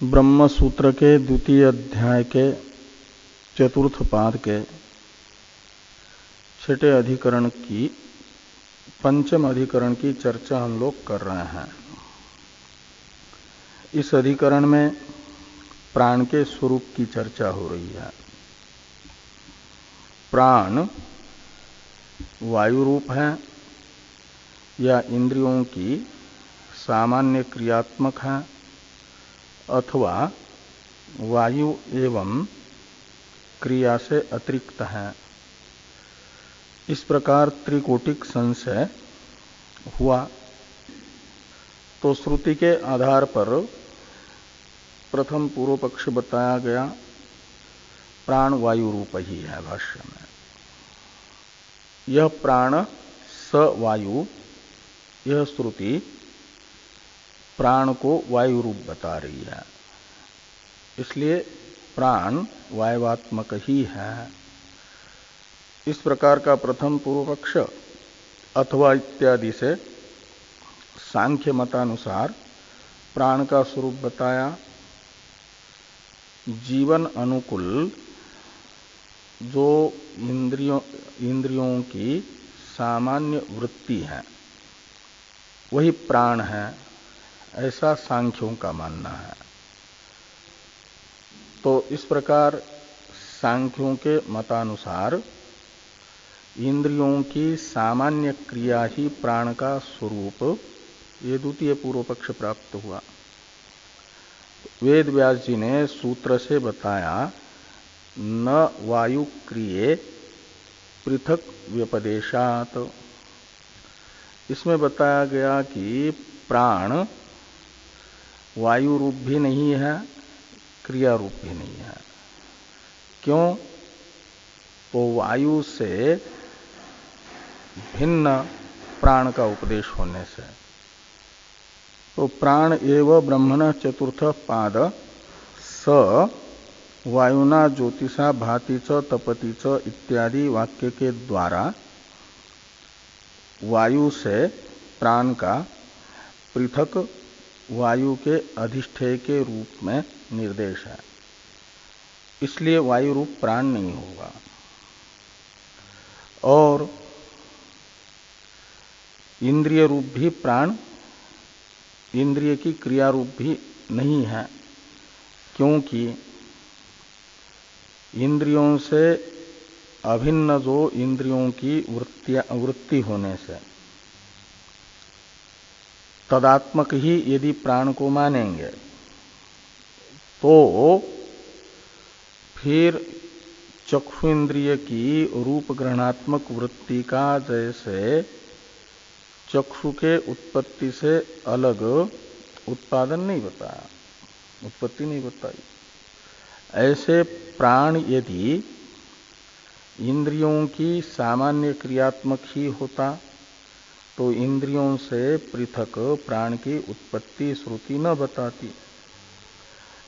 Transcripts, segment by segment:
ब्रह्म सूत्र के द्वितीय अध्याय के चतुर्थ पाद के छठे अधिकरण की पंचम अधिकरण की चर्चा हम लोग कर रहे हैं। इस अधिकरण में प्राण के स्वरूप की चर्चा हो रही है। प्राण वायु रूप है या इंद्रियों की सामान्य क्रियात्मक है अथवा वायु एवं क्रिया से अतिरिक्त है। इस प्रकार त्रिकोटिक संशय हुआ तो श्रुति के आधार पर प्रथम पूर्व पक्ष बताया गया प्राण वायु रूप ही है। भाष्य में यह प्राण स वायु, यह श्रुति प्राण को वायु रूप बता रही है, इसलिए प्राण वायवात्मक ही है। इस प्रकार का प्रथम पूर्व पक्ष अथवा इत्यादि से सांख्य मतानुसार प्राण का स्वरूप बताया जीवन अनुकूल जो इंद्रियों की सामान्य वृत्ति है वही प्राण है, ऐसा सांख्यों का मानना है। तो इस प्रकार सांख्यों के मतानुसार इंद्रियों की सामान्य क्रिया ही प्राण का स्वरूप, ये द्वितीय पूर्व पक्ष प्राप्त हुआ। वेद व्यास जी ने सूत्र से बताया न वायु क्रिये पृथक व्यपदेशात। इसमें बताया गया कि प्राण वायु रूप भी नहीं है, क्रिया रूप भी नहीं है। क्यों? तो वायु से भिन्न प्राण का उपदेश होने से। तो प्राण एव ब्रह्मण चतुर्थ पाद स वायुना ज्योतिषा भाति च तपति च इत्यादि वाक्य के द्वारा वायु से प्राण का पृथक वायु के अधिष्ठेय के रूप में निर्देश है, इसलिए वायु रूप प्राण नहीं होगा। और इंद्रिय रूप भी प्राण इंद्रिय की क्रिया रूप भी नहीं है, क्योंकि इंद्रियों से अभिन्न जो इंद्रियों की वृत्ति होने से तदात्मक ही यदि प्राण को मानेंगे तो फिर चक्षु इंद्रिय की रूप ग्रहणात्मक वृत्ति का जैसे चक्षु के उत्पत्ति से अलग उत्पादन नहीं बताया, उत्पत्ति नहीं बताई, ऐसे प्राण यदि इंद्रियों की सामान्य क्रियात्मक ही होता तो इंद्रियों से पृथक प्राण की उत्पत्ति श्रुति न बताती।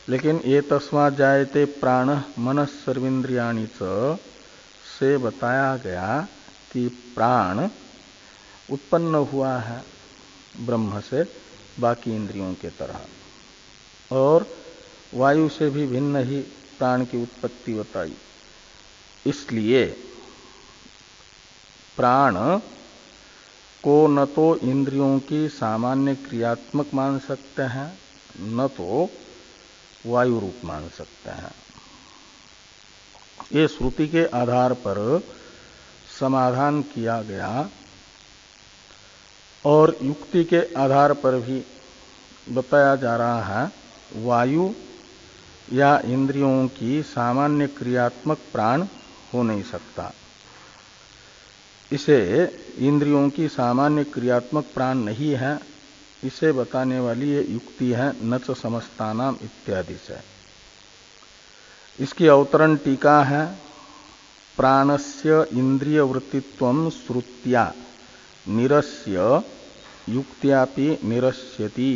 लेकिन ये तस्मात् जायते प्राण मनः सर्वेन्द्रियाणि च से बताया गया कि प्राण उत्पन्न हुआ है ब्रह्म से बाकी इंद्रियों के तरह, और वायु से भी भिन्न ही प्राण की उत्पत्ति बताई। इसलिए प्राण को न तो इंद्रियों की सामान्य क्रियात्मक मान सकते हैं न तो वायु रूप मान सकते हैं। ये श्रुति के आधार पर समाधान किया गया और युक्ति के आधार पर भी बताया जा रहा है वायु या इंद्रियों की सामान्य क्रियात्मक प्राण हो नहीं सकता। इसे इंद्रियों की सामान्य क्रियात्मक प्राण नहीं है, इसे बताने वाली ये युक्ति है न च समस्तानाम इत्यादि से। इसकी अवतरण टीका है प्राणस्य इंद्रिय वृत्तित्वं श्रुत्या निरस्य युक्त्यापि निरस्यति।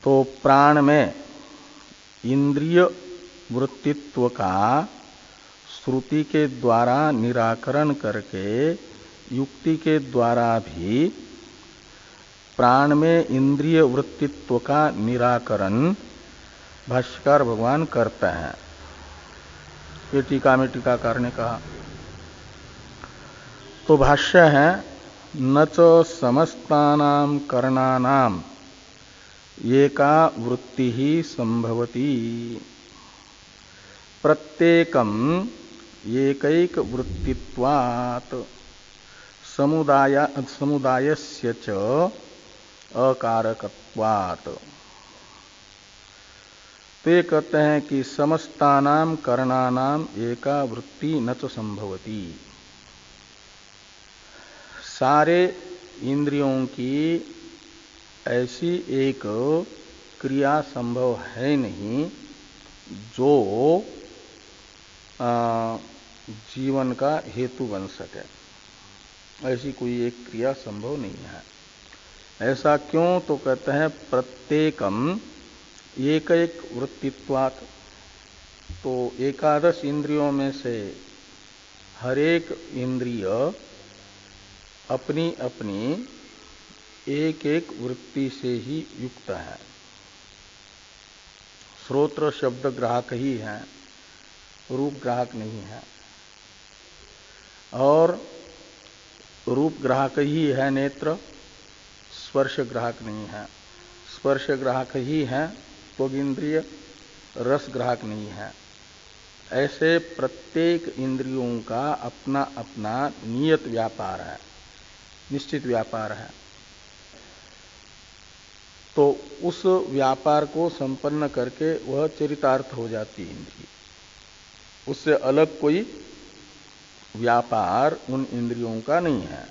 तो प्राण में इंद्रिय वृत्तित्व का श्रुति के द्वारा निराकरण करके युक्ति के द्वारा भी प्राण में इंद्रिय वृत्तित्व का निराकरण भाष्यकार भगवान करते हैं। ये टीका में टीकाकार ने कहा। तो भाष्य है न च समस्तानां करणानां एका वृत्ति ही संभवती प्रत्येकम एकैक वृत्तित्वात् समुदायस्य च अकारकत्वात्। तो ये कहते हैं कि समस्तानां करणानां एका वृत्ति न च संभवती, सारे इंद्रियों की ऐसी एक क्रिया संभव है नहीं जो जीवन का हेतु बन सके। ऐसी कोई एक क्रिया संभव नहीं है। ऐसा क्यों? तो कहते हैं प्रत्येकम एक एक वृत्तित्वात्। तो एकादश इंद्रियों में से हर एक इंद्रिय अपनी अपनी एक एक वृत्ति से ही युक्त है। श्रोत्र शब्द ग्राहक ही है, रूप ग्राहक नहीं है। और रूप ग्राहक ही है नेत्र, स्पर्श ग्राहक नहीं है। स्पर्श ग्राहक ही है त्वग इंद्रिय, रस ग्राहक नहीं है। ऐसे प्रत्येक इंद्रियों का अपना अपना नियत व्यापार है, निश्चित व्यापार है। तो उस व्यापार को संपन्न करके वह चरितार्थ हो जाती है इंद्रिय। उससे अलग कोई व्यापार उन इंद्रियों का नहीं है।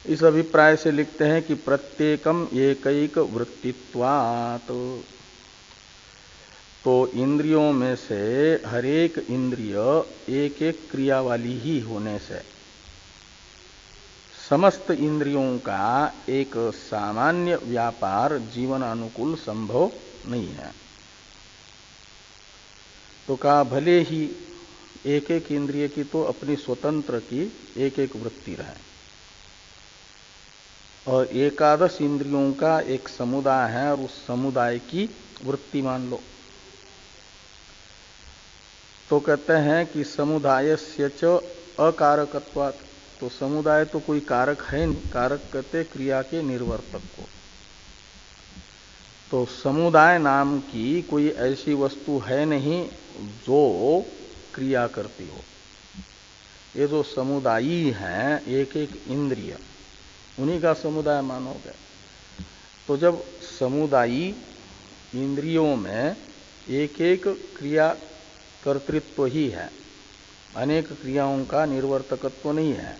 इस अभिप्राय से लिखते हैं कि प्रत्येकम एकैक वृत्तित्वात्। तो इंद्रियों में से हर एक इंद्रिय एक एक क्रिया वाली ही होने से समस्त इंद्रियों का एक सामान्य व्यापार जीवन अनुकूल संभव नहीं है। तो कहा भले ही एक एक इंद्रिय की तो अपनी स्वतंत्र की एक एक वृत्ति रहे, और एकादश इंद्रियों का एक समुदाय है और उस समुदाय की वृत्ति मान लो। तो कहते हैं कि समुदायस्य च अकारकत्वात्। तो समुदाय तो कोई कारक है नहीं, कारक कहते क्रिया के निर्वर्तक को। तो समुदाय नाम की कोई ऐसी वस्तु है नहीं जो क्रिया करती हो। ये जो समुदायी हैं एक एक इंद्रिय, उन्हीं का समुदाय मानोगे। तो जब समुदायी इंद्रियों में एक एक क्रिया कर्तृत्व ही है, अनेक क्रियाओं का निर्वर्तकत्व नहीं है,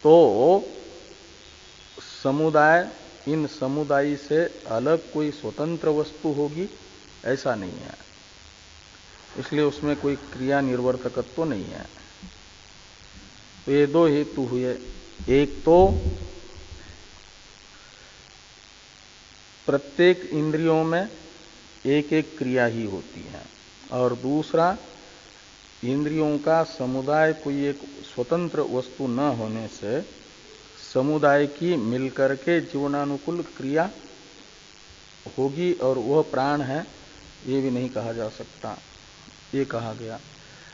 तो समुदाय इन समुदाय से अलग कोई स्वतंत्र वस्तु होगी ऐसा नहीं है। इसलिए उसमें कोई क्रिया निर्वर्तकत्व नहीं है। तो ये दो हेतु हुए। एक तो प्रत्येक इंद्रियों में एक एक क्रिया ही होती है, और दूसरा इंद्रियों का समुदाय कोई एक स्वतंत्र वस्तु न होने से समुदाय की मिलकर के जीवनानुकूल क्रिया होगी, और वह प्राण है ये भी नहीं कहा जा सकता, ये कहा गया।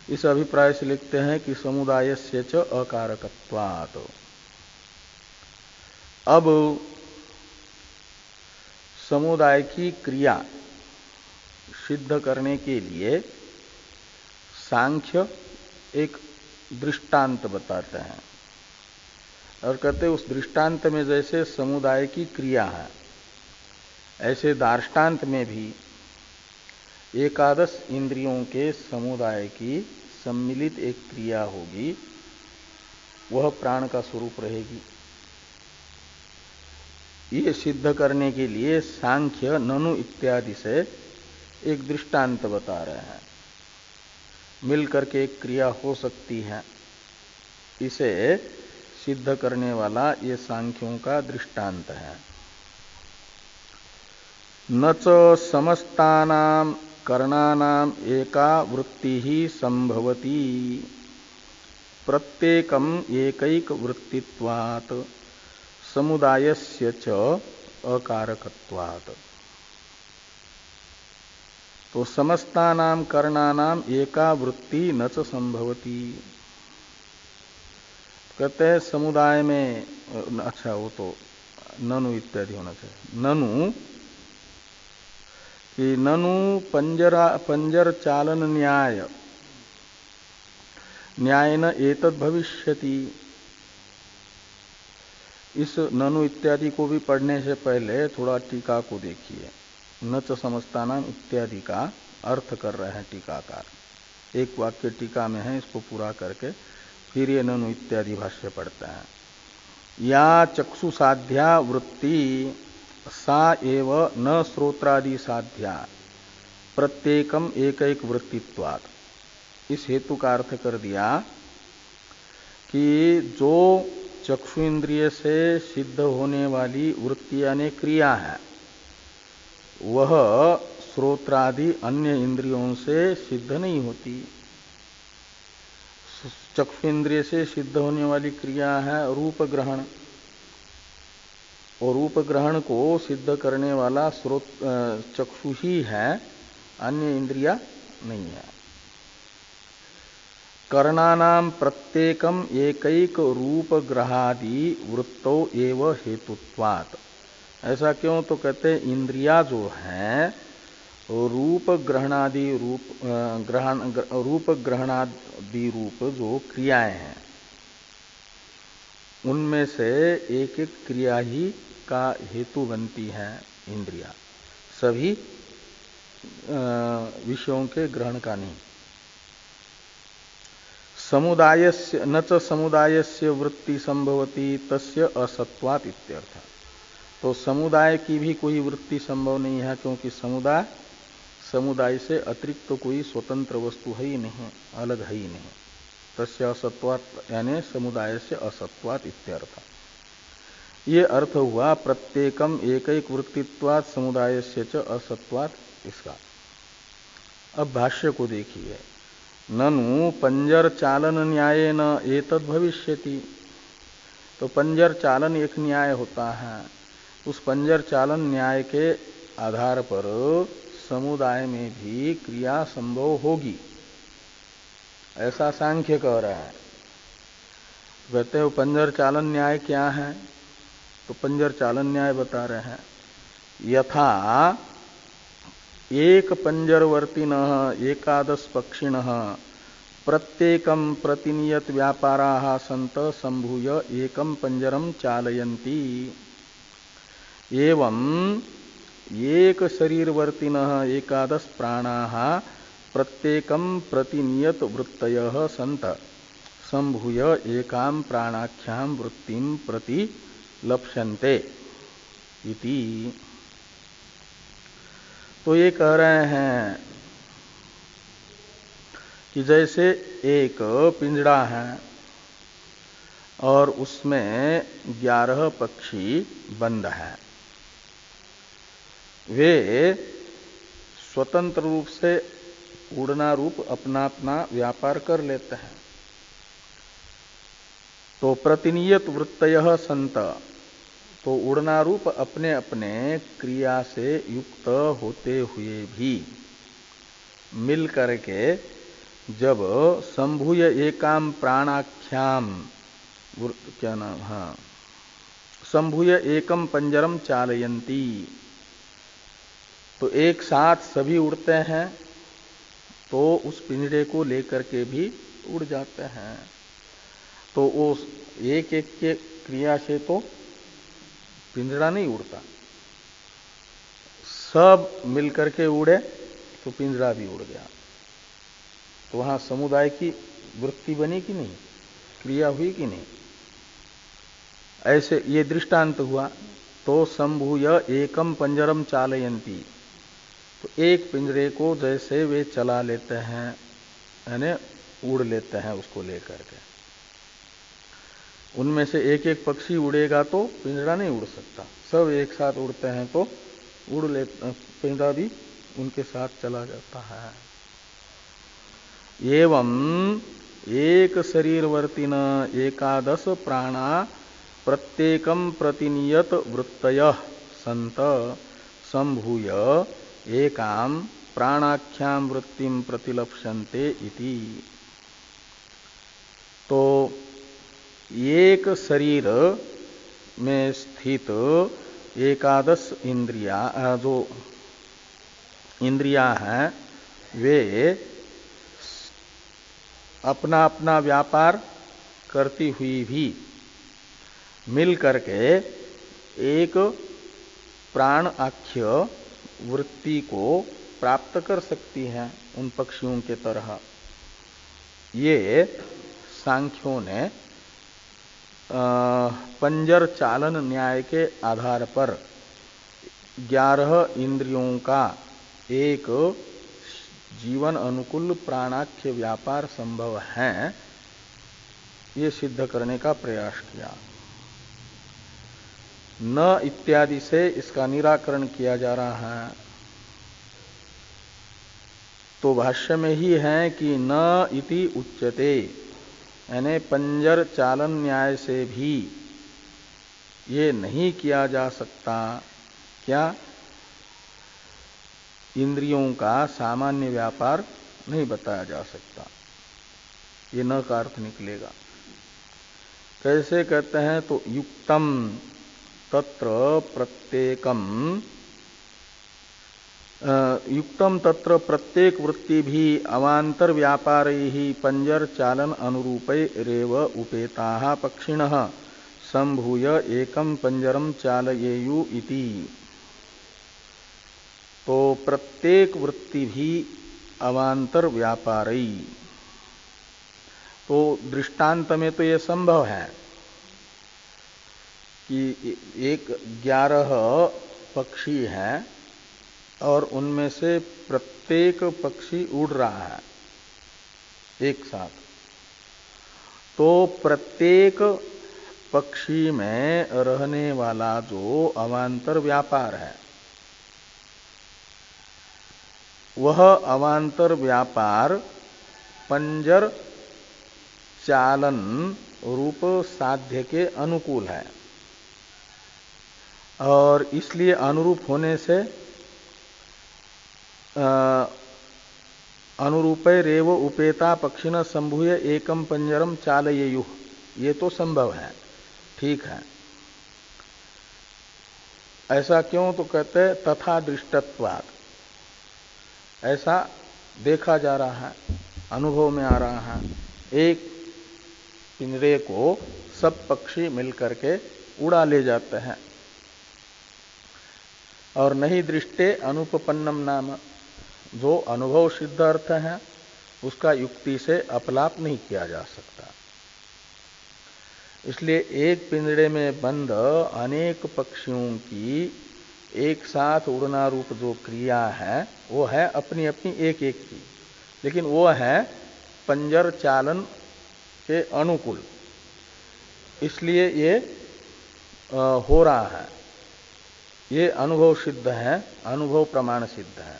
इस अभिप्राय से लिखते हैं कि समुदायस्य च अकारकत्वात्। अब समुदाय की क्रिया सिद्ध करने के लिए सांख्य एक दृष्टांत बताते हैं, और कहते उस दृष्टांत में जैसे समुदाय की क्रिया है, ऐसे दार्ष्टान्त में भी एकादश इंद्रियों के समुदाय की सम्मिलित एक क्रिया होगी, वह प्राण का स्वरूप रहेगी। ये सिद्ध करने के लिए सांख्य ननु इत्यादि से एक दृष्टांत बता रहे हैं। मिल करके एक क्रिया हो सकती है, इसे सिद्ध करने वाला ये सांख्यों का दृष्टांत है। न च समस्तानां करणानां एका वृत्ति ही संभवती प्रत्येकम एकैक वृत्तित्वात् समुदायस्य च अकारकत्वात्। तो समस्तानाम कर्णानाम एका वृत्ति न च संभवती। कहते हैं समुदाय में, अच्छा वो तो ननु इत्यादि होना चाहिए, ननु कि ननु पंजर चालन न्याय न एतद् भविष्यति। इस ननु इत्यादि को भी पढ़ने से पहले थोड़ा टीका को देखिए। न च समस्तानाम इत्यादि का अर्थ कर रहे हैं टीकाकार। एक वाक्य टीका में है, इसको पूरा करके फिर ये ननु इत्यादि भाष्य पढ़ते हैं। या चक्षु साध्या वृत्ति सा एव न श्रोत्रादि साध्या प्रत्येकम एक एक वृत्तित्वात्। इस हेतु का अर्थ कर दिया कि जो चक्षु इंद्रिय से सिद्ध होने वाली वृत्ति यानी क्रिया है, वह श्रोत्रादि अन्य इंद्रियों से सिद्ध नहीं होती। चक्षु इंद्रिय से सिद्ध होने वाली क्रिया है रूप ग्रहण, और रूप ग्रहण को सिद्ध करने वाला स्रोत चक्षु ही है, अन्य इंद्रिया नहीं है। कर्णानाम प्रत्येकम एकैक रूप ग्रहादि वृत्तो एव हेतुत्वात्। ऐसा क्यों? तो कहते हैं इंद्रिया जो है रूप ग्रहणादि रूप जो क्रियाएं हैं, उनमें से एक एक क्रिया ही का हेतु बनती है इंद्रिया, सभी विषयों के ग्रहण का नहीं। समुदायस्य न च समुदायस्य वृत्ति संभवती तस्य असत्वात् इत्यर्थ। तो समुदाय की भी कोई वृत्ति संभव नहीं है, क्योंकि समुदाय से अतिरिक्त तो कोई स्वतंत्र वस्तु है ही नहीं, अलग है ही नहीं। तस्य असत्वात् यानी समुदाय से असत्वात् इत्यर्थ। ये अर्थ हुआ प्रत्येकम एक एक वृत्तित्वात् समुदायस्य च असत्वात् इसका। अब भाष्य को देखिए। ननु पंजर चालन न्याय न एतद् भविष्यति। तो पंजर चालन एक न्याय होता है, उस पंजर चालन न्याय के आधार पर समुदाय में भी क्रिया संभव होगी, ऐसा सांख्य कह रहा है। कहते हो पंजर चालन न्याय क्या है? तो पंजर चालन न्याय बता रहे हैं। यथा एक पंजरवर्तिनः एकादश पक्षिणः प्रत्येकं प्रतिनियत व्यापाराः सन्त संभूय एकं पंजरं चालयन्ति। एवं एक शरीरवर्तिनः एकादश प्राणाः प्रत्येकं प्रतिनियत वृत्तयः सन्त संभूय एकां प्राणाख्यां वृत्तिं प्रति लप्स्यन्ते इति। तो ये कह रहे हैं कि जैसे एक पिंजड़ा है और उसमें 11 पक्षी बंद हैं, वे स्वतंत्र रूप से उड़ना रूप अपना अपना व्यापार कर लेते हैं। तो प्रतिनियत वृत्तयः सन्त, तो उड़ना रूप अपने अपने क्रिया से युक्त होते हुए भी मिल करके जब संभूय एकाम प्राणाख्याम, क्या नाम, हाँ, संभूय एकम पंजरम चालयन्ति, तो एक साथ सभी उड़ते हैं, तो उस पिंजरे को लेकर के भी उड़ जाते हैं। तो उस एक एक के क्रिया से तो पिंजरा नहीं उड़ता, सब मिलकर के उड़े तो पिंजरा भी उड़ गया। तो वहां समुदाय की वृत्ति बनी कि नहीं, क्रिया हुई कि नहीं? ऐसे ये दृष्टांत हुआ। तो संभूय एकम पंजरम चालयन्ति, तो एक पिंजरे को जैसे वे चला लेते हैं, यानी उड़ लेते हैं उसको लेकर के। उनमें से एक एक पक्षी उड़ेगा तो पिंजरा नहीं उड़ सकता, सब एक साथ उड़ते हैं तो उड़ ले, पिंजरा भी उनके साथ चला जाता है। एवं एक शरीरवर्तिन एकादश प्राणा प्रत्येकम प्रतिनियत वृत्तयः संत संभूय एकाम प्राणाख्याम वृत्तिम प्रतिलप्यन्ते इति। तो एक शरीर में स्थित एकादश इंद्रिया जो इंद्रियां हैं वे अपना अपना व्यापार करती हुई भी मिल करके एक प्राण आख्य वृत्ति को प्राप्त कर सकती हैं उन पक्षियों के तरह। ये सांख्यों ने पंजर चालन न्याय के आधार पर 11 इंद्रियों का एक जीवन अनुकूल प्राणाख्य व्यापार संभव है, ये सिद्ध करने का प्रयास किया। न इत्यादि से इसका निराकरण किया जा रहा है। तो भाष्य में ही है कि न इति उच्यते, यानी पंजर चालन न्याय से भी ये नहीं किया जा सकता। क्या? इंद्रियों का सामान्य व्यापार नहीं बताया जा सकता, ये न का अर्थ निकलेगा। कैसे कहते हैं? तो युक्तम तत्र प्रत्येकम, युक्तम तत्र प्रत्येक वृत्ति भी अवांतर व्यापार ही पंजर चालन अनुरूपे रेव उपेता पक्षिणः संभूय एकम पंजरम चालयेयु इति। तो प्रत्येक वृत्ति भी अवांतर व्यापारी, तो दृष्टांत में तो ये संभव है कि 11 पक्षी हैं और उनमें से प्रत्येक पक्षी उड़ रहा है एक साथ। तो प्रत्येक पक्षी में रहने वाला जो अवांतर व्यापार है, वह अवांतर व्यापार पंजर चालन रूप साध्य के अनुकूल है, और इसलिए अनुरूप होने से अनुरूपे रेव उपेता पक्षिण संभूय एकम पंजरम चालयेयु, ये तो संभव है, ठीक है। ऐसा क्यों? तो कहते तथा दृष्टत्वात्, ऐसा देखा जा रहा है, अनुभव में आ रहा है। एक पिंजरे को सब पक्षी मिलकर के उड़ा ले जाते हैं, और नहीं दृष्टे अनुपपन्नम नाम, जो अनुभव सिद्ध अर्थ है उसका युक्ति से अपलाप नहीं किया जा सकता। इसलिए एक पिंजरे में बंद अनेक पक्षियों की एक साथ उड़ना रूप जो क्रिया है वो है अपनी अपनी एक एक की, लेकिन वो है पंजर चालन के अनुकूल, इसलिए ये हो रहा है। ये अनुभव सिद्ध है, अनुभव प्रमाण सिद्ध है,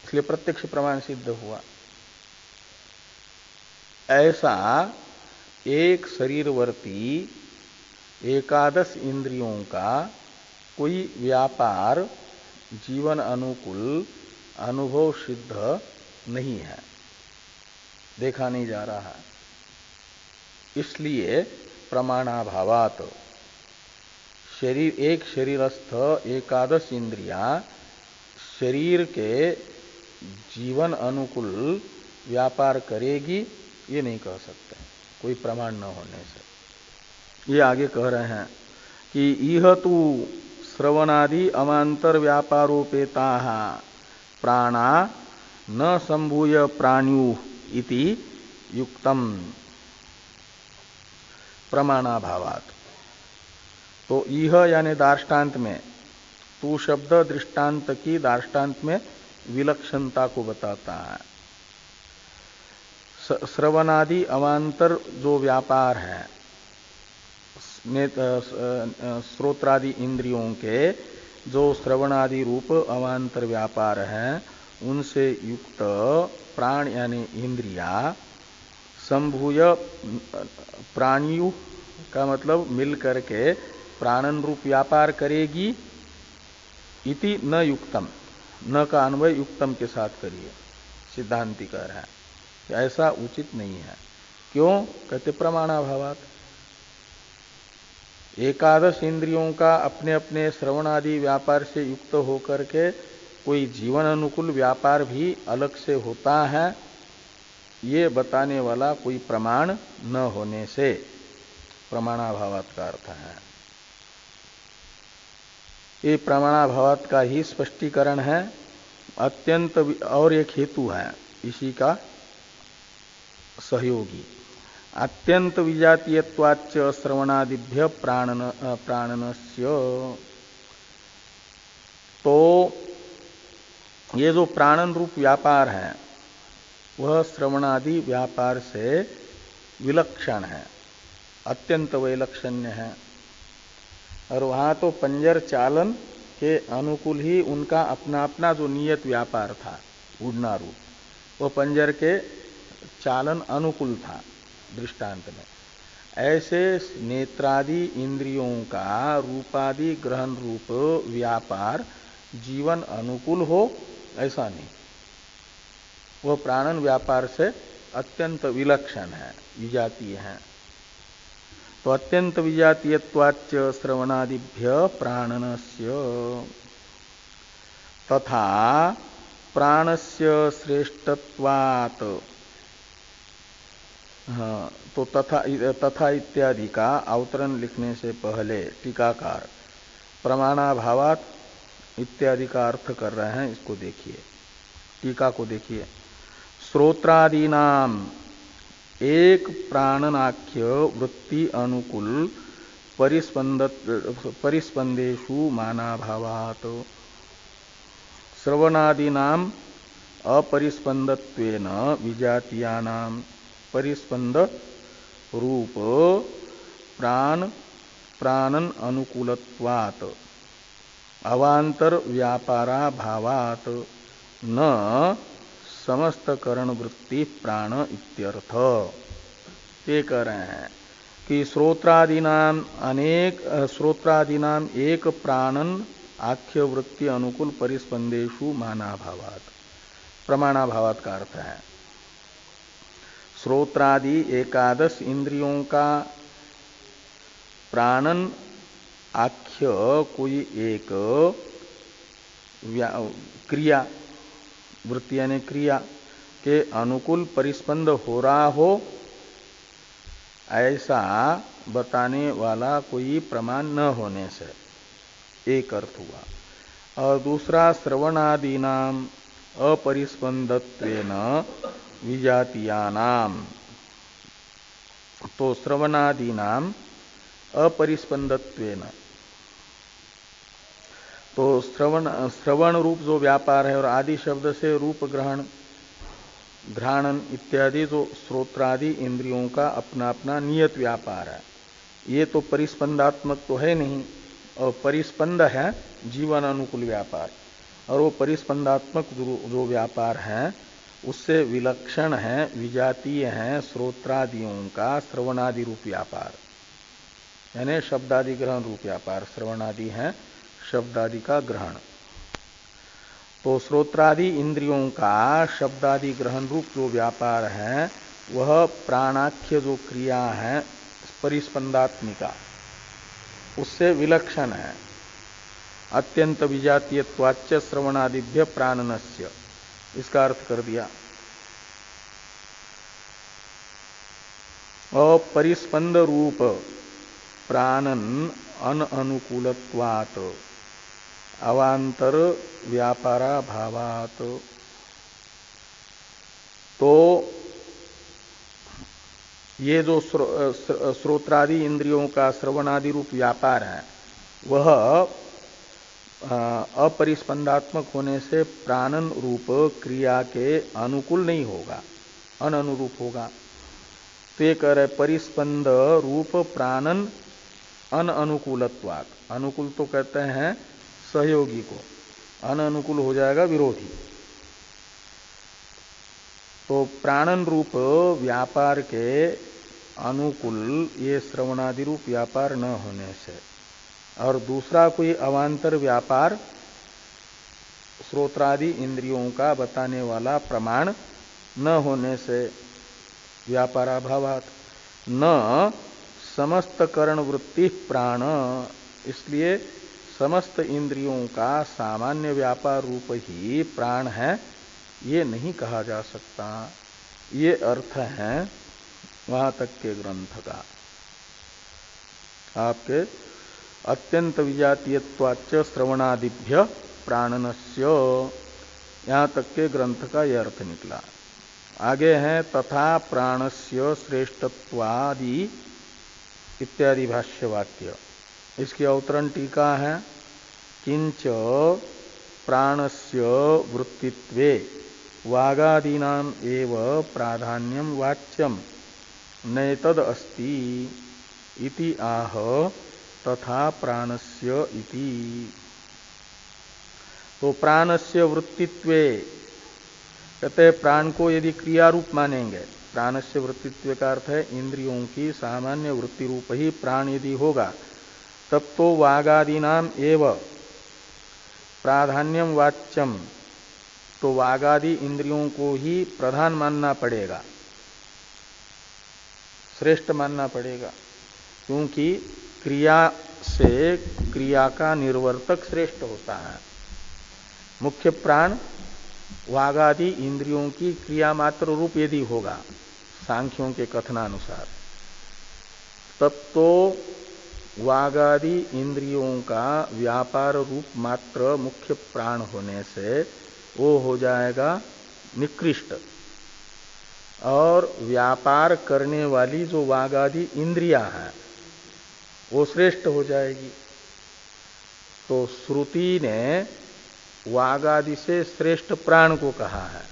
इसलिए प्रत्यक्ष प्रमाण सिद्ध हुआ। ऐसा एक शरीरवर्ती एकादश इंद्रियों का कोई व्यापार जीवन अनुकूल अनुभव सिद्ध नहीं है, देखा नहीं जा रहा है। इसलिए प्रमाणाभावात शरीर, एक शरीरस्थ एकादश इंद्रिया शरीर के जीवन अनुकूल व्यापार करेगी, ये नहीं कह सकते कोई प्रमाण न होने से। ये आगे कह रहे हैं कि इह तु श्रवणादि अमांतर व्यापारोपेता प्राणा न संभूय प्राण्यु इति युक्तम प्रमाणाभावात्। तो यह यानी दार्ष्टान्त में, तू शब्द दृष्टांत की दार्ष्टान्त में विलक्षणता को बताता है। श्रवणादि अवांतर जो व्यापार है, श्रोत्रादि इंद्रियों के जो श्रवणादि रूप अवांतर व्यापार हैं, उनसे युक्त प्राण यानी इंद्रिया संभूय प्राणियु का मतलब मिल करके प्राणन रूप व्यापार करेगी, इति न युक्तम, न का अन्वय युक्तम के साथ करिए, सिद्धांति कह रहा है कि ऐसा उचित नहीं है। क्यों? कहते प्रमाणाभावात। एकादश इंद्रियों का अपने अपने श्रवण आदि व्यापार से युक्त होकर के कोई जीवन अनुकूल व्यापार भी अलग से होता है, ये बताने वाला कोई प्रमाण न होने से प्रमाणाभावात का अर्थ है। ये प्रमाणाभावात का ही स्पष्टीकरण है। अत्यंत और एक हेतु है इसी का सहयोगी। अत्यंत विजातीयत्वाच्च श्रवणादिभ्य प्राणनस्य। तो ये जो प्राणन रूप व्यापार है वह श्रवणादि व्यापार से विलक्षण है, अत्यंत वैलक्षण्य है। और वहां तो पंजर चालन के अनुकूल ही उनका अपना अपना जो नियत व्यापार था उड़ना रूप, वो पंजर के चालन अनुकूल था दृष्टांत में। ऐसे नेत्रादि इंद्रियों का रूपादि ग्रहण रूप व्यापार जीवन अनुकूल हो ऐसा नहीं, वह प्राणन व्यापार से अत्यंत विलक्षण है, विजातीय है। तो अत्यंत विजातीयत्वाच्च श्रवणादिभ्य प्राणनस्य तथा प्राणस्य श्रेष्ठत्वात्। तो तथा इत्यादि का अवतरण लिखने से पहले टीकाकार प्रमाणाभावात इत्यादि का अर्थ कर रहे हैं। इसको देखिए, टीका को देखिए। श्रोत्रादीनाम एक प्राणनाख्य वृत्ति अनुकूल परिस्पंदेषु मानाभावात् श्रवणादीनाम अपरिस्पंदत्वेन विजातीयानाम परिस्पंद रूप प्राणन अनुकूलत्वात् अवांतर व्यापारा भावात् न समस्त करण वृत्ति प्राण इत्यर्थ। ये कह रहे हैं कि श्रोत्रादीनाम एक प्राणन आख्य वृत्ति अनुकूल परिस्पंदेषु मानाभावात्, प्रमाणाभावात् का अर्थ है श्रोत्रादि एकादश इंद्रियों का प्राणन आख्य कोई एक क्रिया, वृत्ति यानी क्रिया के अनुकूल परिस्पंद हो रहा हो, ऐसा बताने वाला कोई प्रमाण न होने से एक अर्थ हुआ। और दूसरा श्रवणादीनाम अपरिस्पंदत्वेन विजातीयानाम, तो श्रवणादीनाम अपरिस्पंदत्वेन, तो श्रवण रूप जो व्यापार है और आदि शब्द से रूप ग्रहण घ्राणन इत्यादि जो श्रोत्रादि इंद्रियों का अपना अपना नियत व्यापार है, ये तो परिस्पंदात्मक तो है नहीं, और परिस्पंद है जीवन अनुकूल व्यापार, और वो परिस्पंदात्मक जो व्यापार है उससे विलक्षण है, विजातीय है श्रोत्रादियों का श्रवणादि रूप व्यापार, यानी शब्दादि ग्रहण रूप व्यापार। श्रवणादि है शब्दादि का ग्रहण। तो श्रोत्रादि इंद्रियों का शब्दादि ग्रहण रूप जो व्यापार है वह प्राणाख्य जो क्रिया है परिस्पंदात्मिका, उससे विलक्षण है। अत्यंत विजातीयत्वाच्च श्रवणादिभ्य प्राणनस्य, इसका अर्थ कर दिया। अपरिस्पंद रूप प्राणन अनअनुकूलत्वात् अवांतर व्यापारा भावात। तो ये जो श्रोत्रादि इंद्रियों का श्रवणादि रूप व्यापार है वह अपरिस्पंदात्मक होने से प्राणन रूप क्रिया के अनुकूल नहीं होगा, अननुरूप होगा। तो ये कह रहे परिस्पंद रूप प्राणन अनअनुकूलत्वात्, अनुकूल तो कहते हैं सहयोगी को, अनअनुकूल हो जाएगा विरोधी। तो प्राणन रूप व्यापार के अनुकूल ये श्रवणादि रूप व्यापार न होने से, और दूसरा कोई अवांतर व्यापार श्रोत्रादि इंद्रियों का बताने वाला प्रमाण न होने से, व्यापाराभावात् न समस्त करण वृत्ति प्राण, इसलिए समस्त इंद्रियों का सामान्य व्यापार रूप ही प्राण है, ये नहीं कहा जा सकता। ये अर्थ है वहां तक के ग्रंथ का। आपके अत्यंत विजातीयत्वाच्च श्रवणादिभ्य प्राणनस्य, यहां तक के ग्रंथ का यह अर्थ निकला। आगे है तथा प्राणस्य श्रेष्ठत्वादि इत्यादि भाष्य वाक्य। इसकी अवतरण टीका है किंच प्राणस्य वृत्तित्वे वागादीनाम एव प्राधान्यम वाच्यम नैतद अस्ति इति आह तथा प्राणस्य इति। तो प्राणस्य वृत्तित्वे कहते प्राण को यदि क्रिया रूप मानेंगे, प्राणस्य वृत्तित्व का अर्थ है इंद्रियों की सामान्य वृत्ति रूप ही प्राण यदि होगा, तब तो वागादीनाम एव प्राधान्यम वाच्यम, तो वागादि इंद्रियों को ही प्रधान मानना पड़ेगा, श्रेष्ठ मानना पड़ेगा, क्योंकि क्रिया से क्रिया का निर्वर्तक श्रेष्ठ होता है। मुख्य प्राण वागादि इंद्रियों की क्रिया मात्र रूप यदि होगा सांख्यों के कथनानुसार, तब तो वागादि इंद्रियों का व्यापार रूप मात्र मुख्य प्राण होने से वो हो जाएगा निकृष्ट, और व्यापार करने वाली जो वागादि इंद्रियां हैं वो श्रेष्ठ हो जाएगी। तो श्रुति ने वागादि से श्रेष्ठ प्राण को कहा है,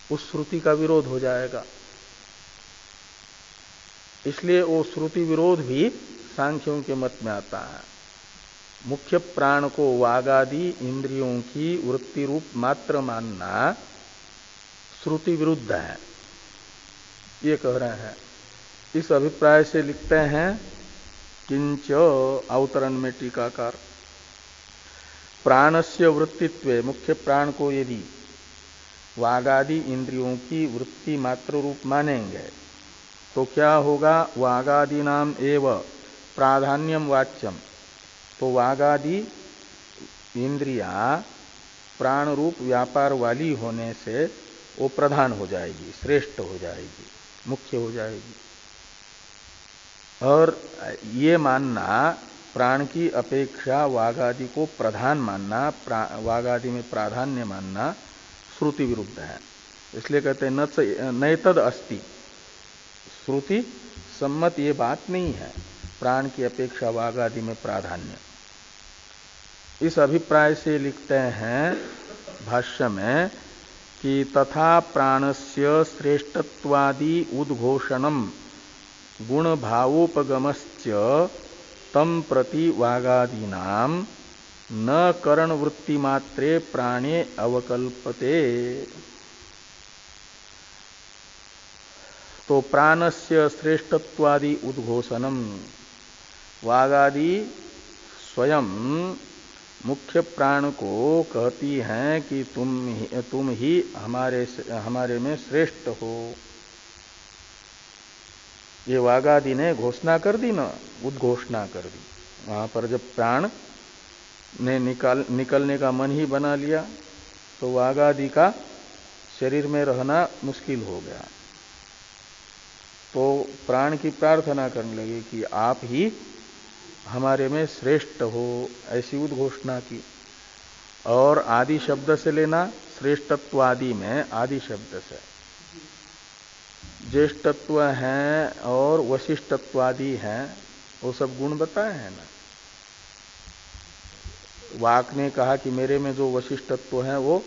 उस श्रुति का विरोध हो जाएगा। इसलिए वो श्रुति विरोध भी सांख्यों के मत में आता है। मुख्य प्राण को वागादि इंद्रियों की वृत्ति रूप मात्र मानना श्रुति विरुद्ध है, ये कह रहे हैं। इस अभिप्राय से लिखते हैं किंच अवतरण में टीकाकार, प्राणस्य वृत्तित्वे, मुख्य प्राण को यदि वागादि इंद्रियों की वृत्ति मात्र रूप मानेंगे तो क्या होगा, वागादि नाम एव प्राधान्यम वाच्यम, तो वागादि इंद्रिया प्राण रूप व्यापार वाली होने से वो प्रधान हो जाएगी, श्रेष्ठ हो जाएगी, मुख्य हो जाएगी। और ये मानना प्राण की अपेक्षा वागादि को प्रधान मानना, वागादि में प्राधान्य मानना श्रुति विरुद्ध है। इसलिए कहते हैं नैतद अस्ति, श्रुति सम्मत ये बात नहीं है प्राण की अपेक्षा वागादि में प्राधान्य। इस अभिप्राय से लिखते हैं भाष्य में कि तथा प्राणस्य श्रेष्ठत्वादि उद्घोषणम गुण भावोपगमश्च तम प्रति वागादीनाम न करण वृत्ति मात्रे प्राणे अवकल्पते। तो प्राणस्य श्रेष्ठत्वादि उद्घोषणम, वागादि स्वयं मुख्य प्राण को कहती हैं कि तुम ही हमारे में श्रेष्ठ हो। ये वागादि ने घोषणा कर दी ना, उद्घोषणा कर दी। वहां पर जब प्राण ने निकलने का मन ही बना लिया तो वागादि का शरीर में रहना मुश्किल हो गया। तो प्राण की प्रार्थना करने लगे कि आप ही हमारे में श्रेष्ठ हो, ऐसी उद्घोषणा की। और आदि शब्द से लेना, श्रेष्ठत्वादि में आदि शब्द से ज्येष्ठत्व है और वशिष्ठत्वादि हैं, वो सब गुण बताए हैं ना। वाक ने कहा कि मेरे में जो वशिष्ठत्व है वो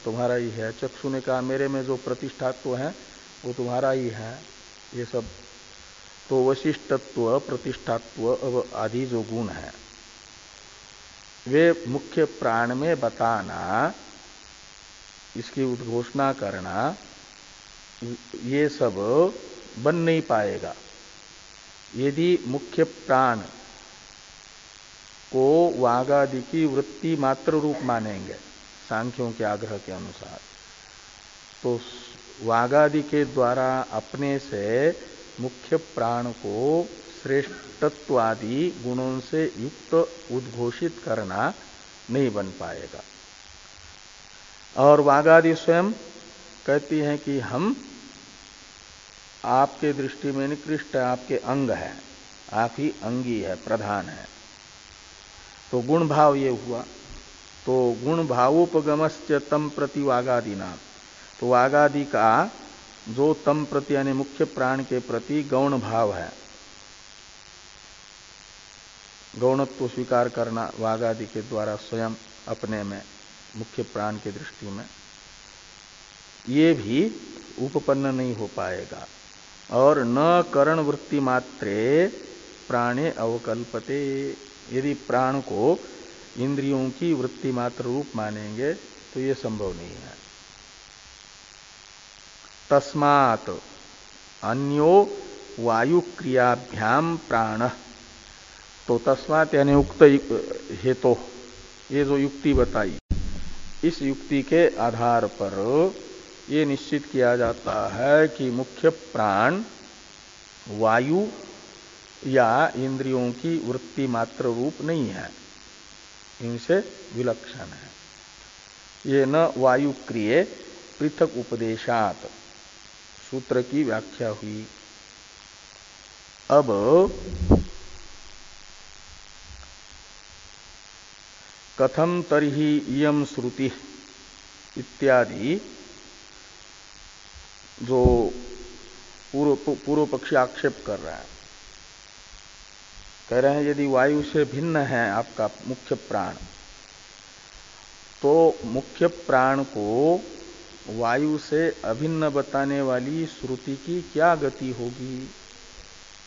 तुम्हारा ही है, चक्षु ने कहा मेरे में जो प्रतिष्ठात्व है वो तुम्हारा ही है। ये सब तो वशिष्ठत्व, प्रतिष्ठात्व आदि जो गुण है वे मुख्य प्राण में बताना, इसकी उद्घोषणा करना, ये सब बन नहीं पाएगा। यदि मुख्य प्राण को वागादि की वृत्ति मात्र रूप मानेंगे सांख्यों के आग्रह के अनुसार, तो वागादि के द्वारा अपने से मुख्य प्राण को श्रेष्ठत्वादि गुणों से युक्त उद्घोषित करना नहीं बन पाएगा। और वागादि स्वयं कहती हैं कि हम आपके दृष्टि में निकृष्ट है, आपके अंग है, आप ही अंगी है, प्रधान है। तो गुण भाव ये हुआ। तो गुण भावोपगमश्च तम प्रति वागादि नाम, तो वागादि का जो तम प्रति यानी मुख्य प्राण के प्रति गौण भाव है, गौणत्व स्वीकार करना वागादि के द्वारा स्वयं अपने में मुख्य प्राण के दृष्टि में, ये भी उपपन्न नहीं हो पाएगा। और न करण वृत्ति मात्रे प्राणे अवकल्पते, यदि प्राण को इंद्रियों की वृत्ति मात्र रूप मानेंगे तो ये संभव नहीं है। तस्मात् अन्यो वायु क्रियाभ्याम प्राण, तो तस्मात् यानी उक्त हेतु, ये जो युक्ति बताई, इस युक्ति के आधार पर ये निश्चित किया जाता है कि मुख्य प्राण वायु या इंद्रियों की वृत्ति मात्र रूप नहीं है, इनसे विलक्षण है। ये न वायु क्रिये पृथक उपदेशात सूत्र की व्याख्या हुई। अब कथम तर्हि इयं श्रुति इत्यादि जो पूर्व पक्षी आक्षेप कर रहा है, कह रहे हैं यदि वायु से भिन्न है आपका मुख्य प्राण, तो मुख्य प्राण को वायु से अभिन्न बताने वाली श्रुति की क्या गति होगी?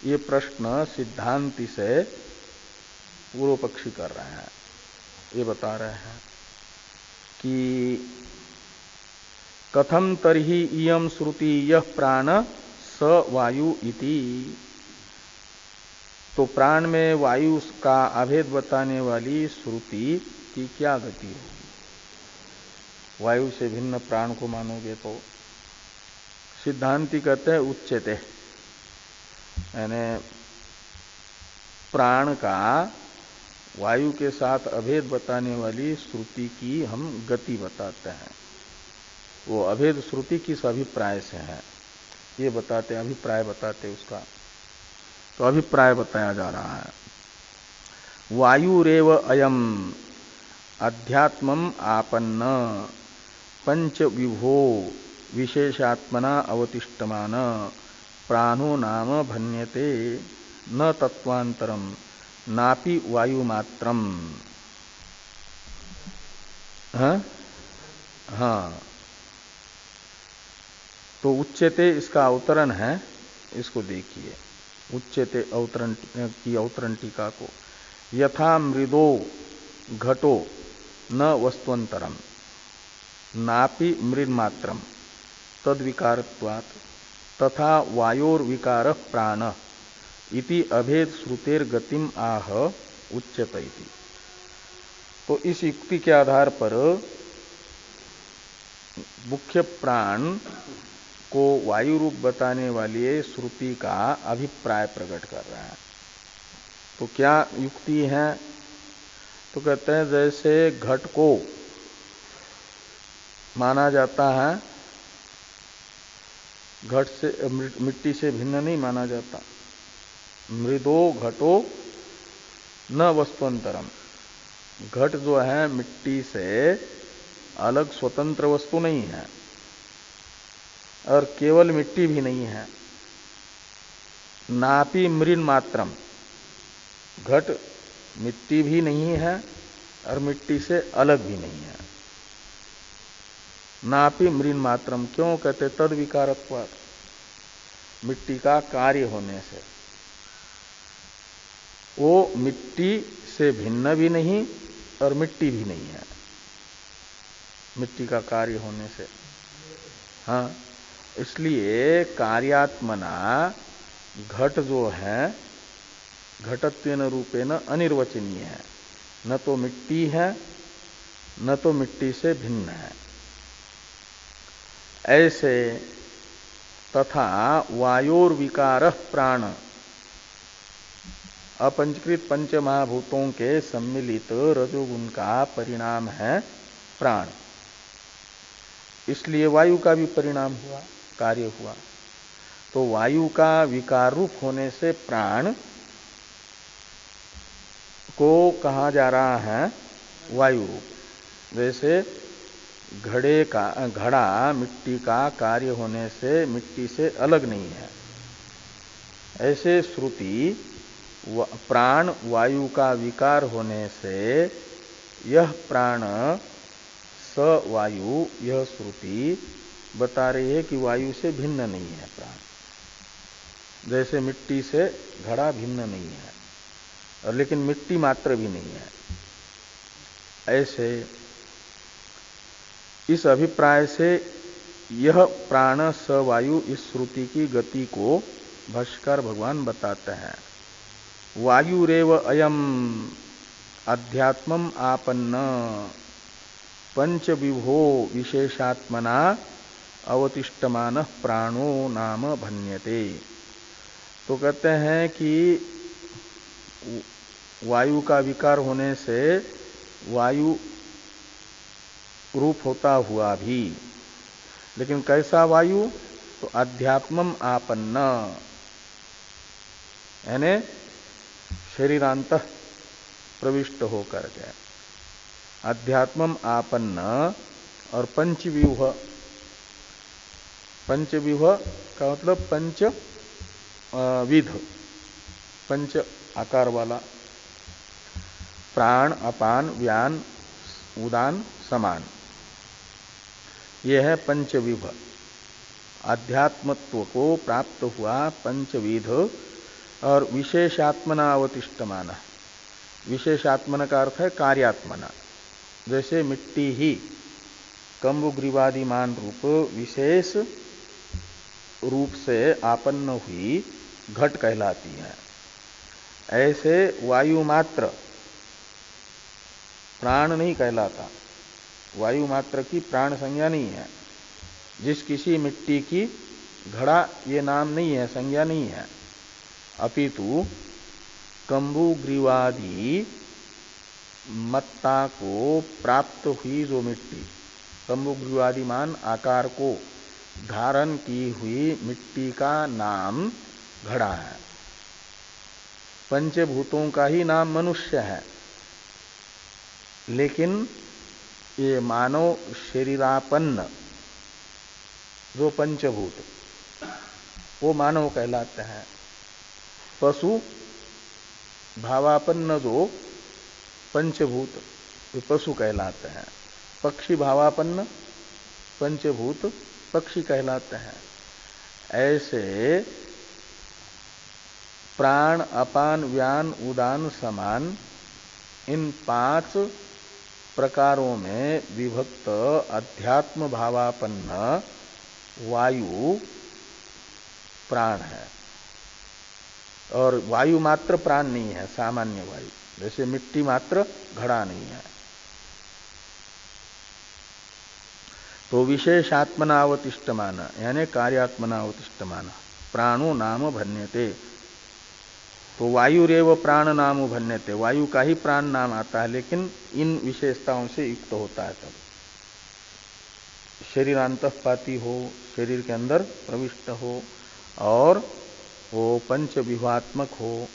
ये प्रश्न सिद्धांति से पूर्व पक्षी कर रहे हैं। ये बता रहे हैं कि कथम तर्हि इयं श्रुति यह प्राण स वायु इति, तो प्राण में वायु का अभेद बताने वाली श्रुति की क्या गति होगी? वायु से भिन्न प्राण को मानोगे तो सिद्धांति कहते हैं उच्यते, यानी प्राण का वायु के साथ अभेद बताने वाली श्रुति की हम गति बताते हैं। वो अभेद श्रुति किस अभिप्राय से है ये बताते, अभिप्राय बताते उसका। तो अभिप्राय बताया जा रहा है, वायुरेव अयम अध्यात्मम आपन्न पंच विभो विशेषात्मना अवतिष्ठमान प्राणो नाम भन्यते न तत्वांतरम नापि वायुमात्रम। हाँ, तो उच्यते इसका अवतरण है, इसको देखिए। उच्यते अवतरण की अवतरण टीका को, यथा मृदो घटो न वस्तुअंतरम नापि मृन्मात्रम तद्विकारत्वात् तथा वायोर विकार प्राण इति अभेद श्रुतेर गतिम आह उच्यत इति। तो इस युक्ति के आधार पर मुख्य प्राण को वायु रूप बताने वाली श्रुति का अभिप्राय प्रकट कर रहे हैं। तो क्या युक्ति है? तो कहते हैं जैसे घट को माना जाता है, घट से मिट्टी से भिन्न नहीं माना जाता। मृदो घटो न वस्तुअंतरम, घट जो है मिट्टी से अलग स्वतंत्र वस्तु नहीं है और केवल मिट्टी भी नहीं है। नापि मृन मात्रम, घट मिट्टी भी नहीं है और मिट्टी से अलग भी नहीं है। नापि मृन मात्रम क्यों कहते? तद विकारत्वात्, मिट्टी का कार्य होने से। वो मिट्टी से भिन्न भी नहीं और मिट्टी भी नहीं है, मिट्टी का कार्य होने से। हाँ, इसलिए कार्यात्मना घट जो है घटत्वेन रूपेण अनिर्वचनीय है, न तो मिट्टी है न तो मिट्टी से भिन्न है। ऐसे तथा वायोर विकार प्राण, अपंचकृत पंच महाभूतों के सम्मिलित रजोगुण का परिणाम है प्राण, इसलिए वायु का भी परिणाम हुआ, कार्य हुआ। तो वायु का विकार रूप होने से प्राण को कहा जा रहा है वायु रूप। जैसे घड़ा मिट्टी का कार्य होने से मिट्टी से अलग नहीं है, ऐसे श्रुति प्राण वायु का विकार होने से यह प्राण स वायु, यह श्रुति बता रही है कि वायु से भिन्न नहीं है प्राण, जैसे मिट्टी से घड़ा भिन्न नहीं है और लेकिन मिट्टी मात्र भी नहीं है। ऐसे इस अभिप्राय से यह प्राण स वायु इस श्रुति की गति को भाष्यकार भगवान बताते हैं। वायुरेव अयम अध्यात्मम आपन्न पंच विभो विशेषात्मना अवतिष्ठमान प्राणो नाम भन्यते। तो कहते हैं कि वायु का विकार होने से वायु रूप होता हुआ भी, लेकिन कैसा वायु? तो अध्यात्मम आपन्न, यानी शरीरांत प्रविष्ट होकर के अध्यात्मम आपन्न और पंचव्यूह, पंचव्यूह का मतलब पंच विध, पंच आकार वाला, प्राण अपान व्यान उदान समान, यह है पंचविध। आध्यात्मत्व को प्राप्त हुआ पंचविध और विशेषात्मना अवतिष्ठमान, विशेषात्मना का अर्थ है कार्यात्मना। जैसे मिट्टी ही कंबुग्रीवादिमान रूप विशेष रूप से आपन्न हुई घट कहलाती है, ऐसे वायु मात्र प्राण नहीं कहलाता। वायु मात्र की प्राण संज्ञा नहीं है। जिस किसी मिट्टी की घड़ा ये नाम नहीं है, संज्ञा नहीं है, अपितु कंबुग्रीवादी मत्ता को प्राप्त हुई जो मिट्टी, कंबुग्रीवादिमान आकार को धारण की हुई मिट्टी का नाम घड़ा है। पंचभूतों का ही नाम मनुष्य है, लेकिन ये मानव शरीरापन्न जो पंचभूत वो मानव कहलाते हैं। पशु भावापन्न जो पंचभूत वे पशु कहलाते हैं। पक्षी भावापन्न पंचभूत पक्षी कहलाते हैं। ऐसे प्राण अपान व्यान उदान समान इन 5 प्रकारों में विभक्त अध्यात्म भावापन्न वायु प्राण है। और वायु मात्र प्राण नहीं है, सामान्य वायु, जैसे मिट्टी मात्र घड़ा नहीं है। तो विशेषात्मना अवतिष्ठमान यानी कार्यात्मना अवतिष्ठमान प्राणो नाम भन्यते। तो वायुरेव प्राण नाम भन्यते, वायु का ही प्राण नाम आता है, लेकिन इन विशेषताओं से युक्त होता है। तब शरीरांतःपाती हो, शरीर के अंदर प्रविष्ट हो, और वो पंच विभात्मक हो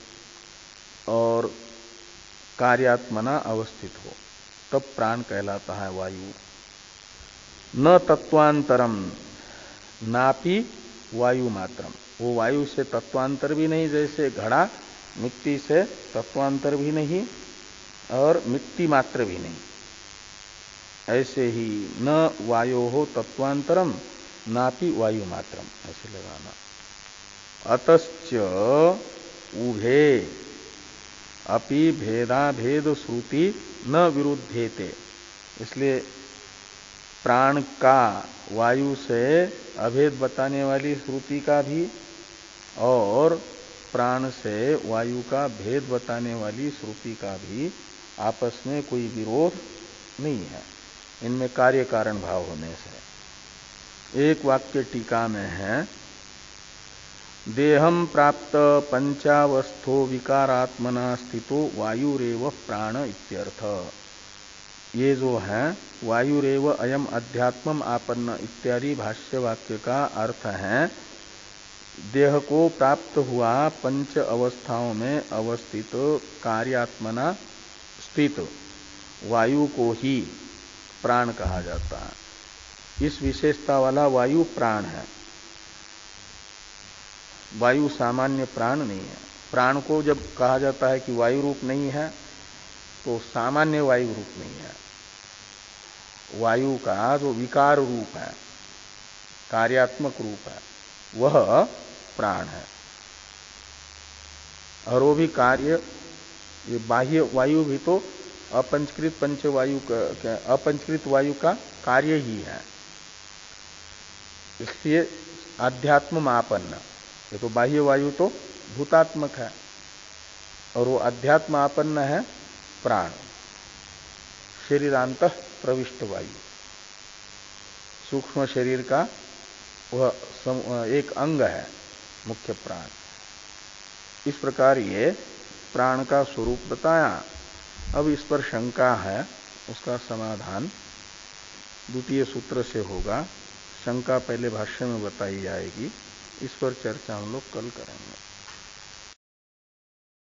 और कार्यात्मना अवस्थित हो, तब प्राण कहलाता है वायु। न तत्वांतरम नापि वायु मात्रम, वो वायु से तत्वांतर भी नहीं, जैसे घड़ा मिट्टी से तत्वांतर भी नहीं और मिट्टी मात्र भी नहीं, ऐसे ही न वायो हो तत्वांतरम नापि वायु मात्रम, ऐसे लगाना। अतश्च उभे अपि भेदा भेद श्रुति न विरुद्धेते, इसलिए प्राण का वायु से अभेद बताने वाली श्रुति का भी और प्राण से वायु का भेद बताने वाली श्रुति का भी आपस में कोई विरोध नहीं है, इनमें कार्य कारण भाव होने से। एक वाक्य टीका में है, देहम प्राप्त पंचावस्थो विकारात्मना स्थितो वायुरेव प्राण इत्यर्थ। ये जो है वायुरेव अयम अध्यात्मम आपन्न इत्यादि भाष्य वाक्य का अर्थ है, देह को प्राप्त हुआ पंच अवस्थाओं में अवस्थित कार्यात्मना स्थित वायु को ही प्राण कहा जाता है। इस विशेषता वाला वायु प्राण है, वायु सामान्य प्राण नहीं है। प्राण को जब कहा जाता है कि वायु रूप नहीं है, तो सामान्य वायु रूप नहीं है। वायु का जो विकार रूप है, कार्यात्मक रूप है, वह प्राण है। और वो भी कार्य, ये बाह्य वायु भी तो अपंचकृत पंचवायु का, अपंचकृत वायु का कार्य ही है। इसलिए आध्यात्म आपन्न, ये तो बाह्य वायु तो भूतात्मक है और वो अध्यात्म आपन्न है प्राण, शरीरांत प्रविष्ट वायु, सूक्ष्म शरीर का वह एक अंग है मुख्य प्राण। इस प्रकार ये प्राण का स्वरूप बताया। अब इस पर शंका है, उसका समाधान द्वितीय सूत्र से होगा। शंका पहले भाष्य में बताई जाएगी, इस पर चर्चा हम लोग कल करेंगे।